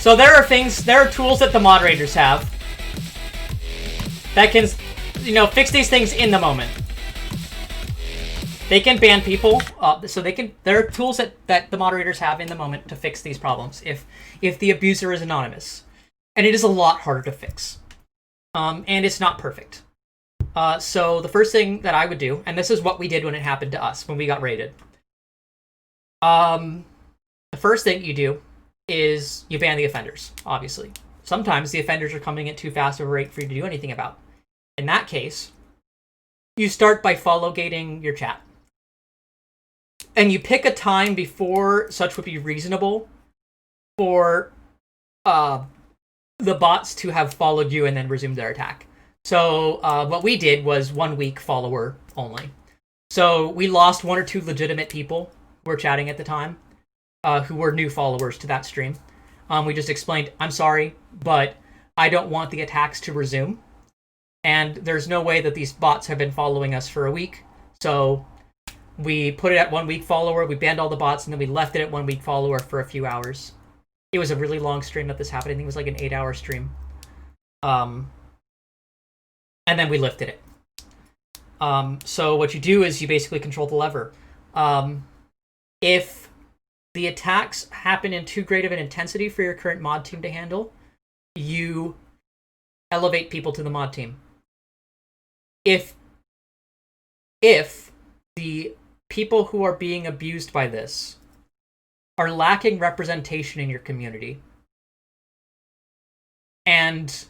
So there are tools that the moderators have that can, fix these things in the moment. They can ban people, there are tools that the moderators have in the moment to fix these problems if the abuser is anonymous. And it is a lot harder to fix. And it's not perfect. So the first thing that I would do, and this is what we did when it happened to us, when we got raided. The first thing you do is you ban the offenders, obviously. Sometimes the offenders are coming at too fast of a rate for you to do anything about. In that case, you start by follow gating your chat. And you pick a time before such would be reasonable for the bots to have followed you and then resumed their attack. So what we did was 1 week follower only. So we lost 1 or 2 legitimate people who were chatting at the time, who were new followers to that stream. We just explained, I'm sorry, but I don't want the attacks to resume. And there's no way that these bots have been following us for a week. So we put it at 1 week follower, we banned all the bots, and then we left it at 1 week follower for a few hours. It was a really long stream that this happened. I think it was like an 8-hour stream. And then we lifted it. So what you do is you basically control the lever. If the attacks happen in too great of an intensity for your current mod team to handle, you elevate people to the mod team. If the people who are being abused by this are lacking representation in your community and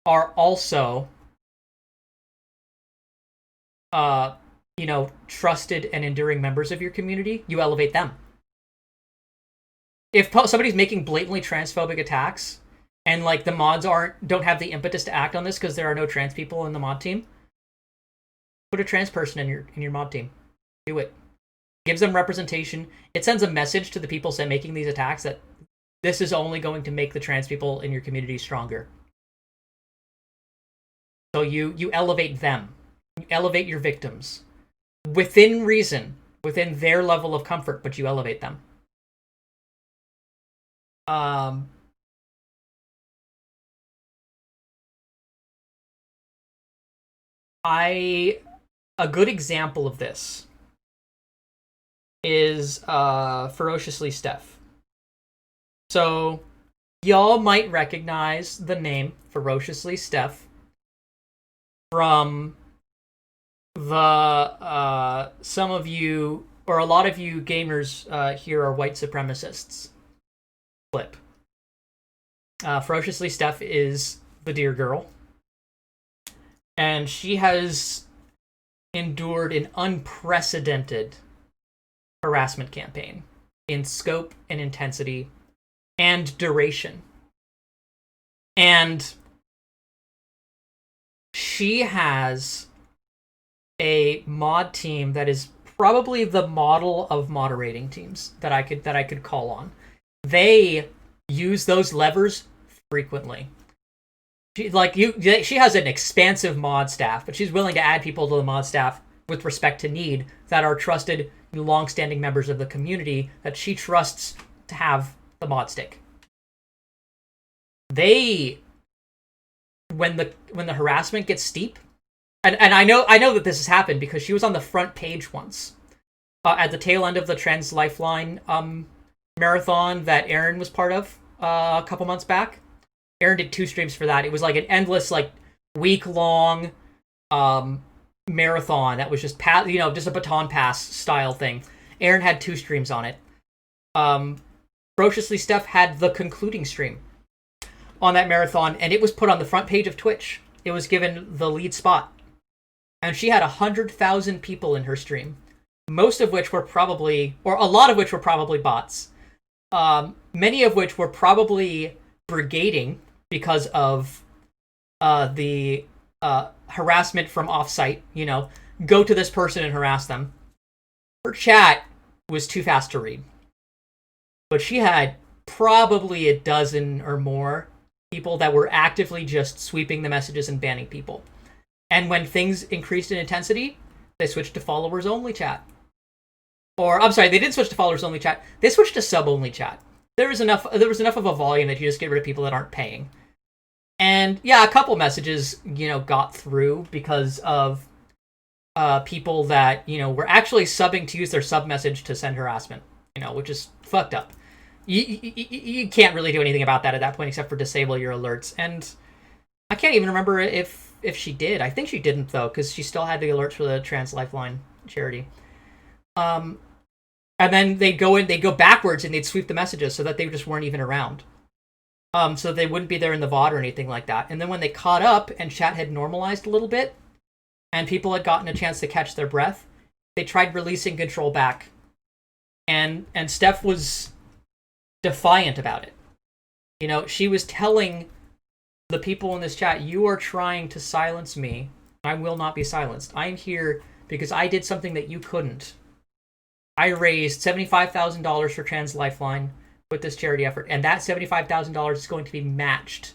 are also trusted and enduring members of your community, you elevate them. If somebody's making blatantly transphobic attacks and like the mods don't have the impetus to act on this because there are no trans people in the mod team, put a trans person in your mod team. Do it. Gives them representation. It sends a message to the people making these attacks that this is only going to make the trans people in your community stronger. So you elevate them. You elevate your victims. Within reason. Within their level of comfort, but you elevate them. A good example of this is Ferociously Steph. So y'all might recognize the name Ferociously Steph from the some of you, or a lot of you gamers here are white supremacists clip. Ferociously Steph is the dear girl. And she has endured an unprecedented harassment campaign in scope and intensity and duration. And she has a mod team that is probably the model of moderating teams that I could call on. They use those levers frequently. She has an expansive mod staff, but she's willing to add people to the mod staff with respect to need that are trusted, long-standing members of the community that she trusts to have the mod stick. When the harassment gets steep, and I know that this has happened because she was on the front page once at the tail end of the Trans Lifeline marathon that Aaron was part of a couple months back. Aaron did 2 streams for that. It was like an endless, week-long marathon that was just just a baton pass style thing. Aaron had 2 streams on it. Ferociously Steph had the concluding stream on that marathon, and it was put on the front page of Twitch. It was given the lead spot. And she had 100,000 people in her stream. Most of which were probably, or a lot of which were probably bots. Many of which were probably brigading because of the harassment from offsite. Go to this person and harass them. Her chat was too fast to read. But she had probably a dozen or more people that were actively just sweeping the messages and banning people. And when things increased in intensity, they switched to followers only chat. Or, I'm sorry, they didn't switch to followers only chat. They switched to sub only chat. there was enough of a volume that you just get rid of people that aren't paying. And yeah, a couple messages, got through because of people that, were actually subbing to use their sub message to send harassment, which is fucked up. You can't really do anything about that at that point except for disable your alerts. And I can't even remember if she did. I think she didn't, though, because she still had the alerts for the Trans Lifeline charity. And then they'd go backwards and they'd sweep the messages so that they just weren't even around. So they wouldn't be there in the VOD or anything like that. And then when they caught up and chat had normalized a little bit, and people had gotten a chance to catch their breath, they tried releasing control back. And Steph was defiant about it. She was telling the people in this chat, you are trying to silence me. I will not be silenced. I'm here because I did something that you couldn't. I raised $75,000 for Trans Lifeline with this charity effort, and that $75,000 is going to be matched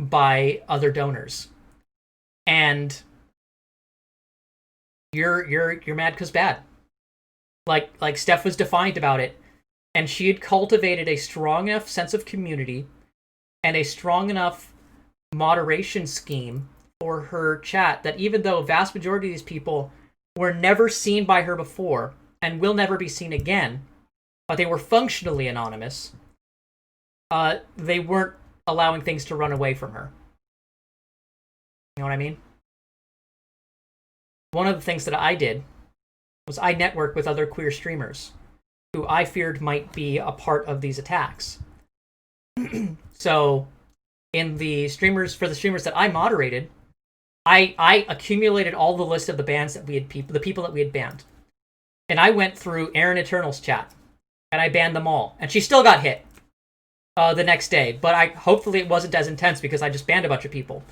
by other donors. And you're mad because bad. Like Steph was defiant about it, and she had cultivated a strong enough sense of community and a strong enough moderation scheme for her chat that even though vast majority of these people were never seen by her before and will never be seen again, but they were functionally anonymous, they weren't allowing things to run away from her. You know what I mean? One of the things that I did was I networked with other queer streamers who I feared might be a part of these attacks. So, for the streamers that I moderated, I accumulated all the list of the bans that the people that we had banned. And I went through Aaron Eternal's chat, and I banned them all. And she still got hit the next day, but hopefully it wasn't as intense because I just banned a bunch of people.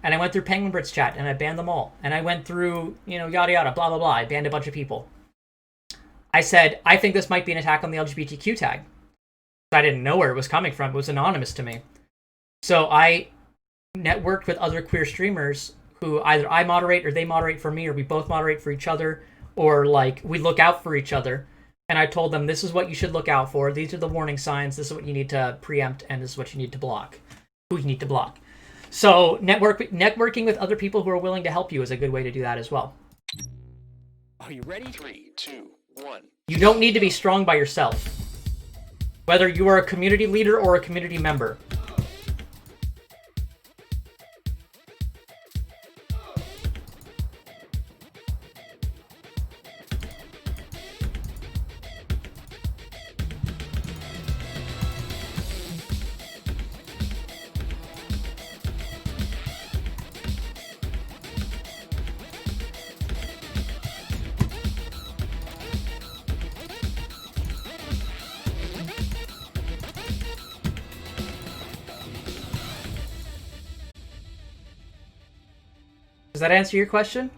And I went through Penguin Brit's chat, and I banned them all. And I went through, yada yada, blah blah blah. I banned a bunch of people. I said, I think this might be an attack on the LGBTQ tag. I didn't know where it was coming from. It was anonymous to me. So I networked with other queer streamers who either I moderate or they moderate for me, or we both moderate for each other, or we look out for each other. And I told them, this is what you should look out for. These are the warning signs. This is what you need to preempt, and this is what you need to block. Who you need to block. So networking with other people who are willing to help you is a good way to do that as well. Are you ready? 3, 2, 1. You don't need to be strong by yourself. Whether you are a community leader or a community member. Does that answer your question?